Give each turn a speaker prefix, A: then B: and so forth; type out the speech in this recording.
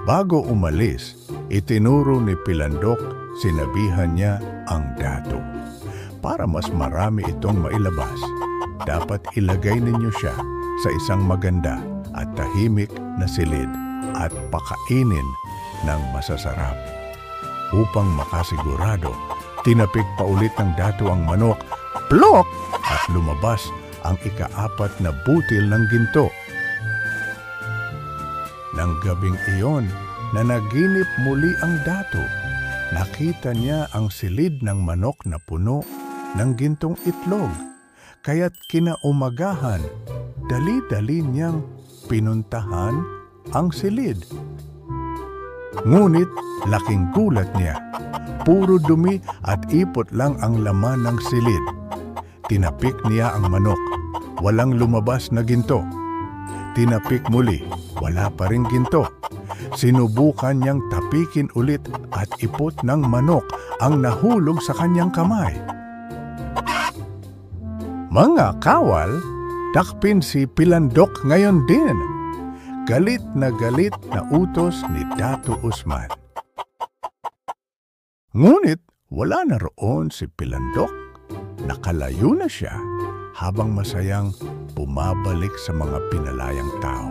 A: Bago umalis, itinuro ni Pilandok, sinabihan niya ang dato. Para mas marami itong mailabas, dapat ilagay ninyo siya sa isang maganda at tahimik na silid at pakainin ng masasarap. Upang makasigurado, tinapik pa ulit ng dato ang manok, plok! At lumabas ang ika-4 na butil ng ginto. Nang gabing iyon, nanaginip muli ang dato. Nakita niya ang silid ng manok na puno ng gintong itlog. Kaya't kinaumagahan, dali-dali niyang pinuntahan ang silid. Ngunit laking gulat niya. Puro dumi at ipot lang ang laman ng silid. Tinapik niya ang manok. Walang lumabas na ginto. Tinapik muli. Wala pa ring ginto. Sinubukan niyang tapikin ulit at ipot ng manok ang nahulog sa kanyang kamay. Mga kawal, takpin si Pilandok ngayon din. Galit na utos ni Dato Usman. Ngunit wala na roon si Pilandok. Nakalayo na siya habang masayang bumabalik sa mga pinalayang tao.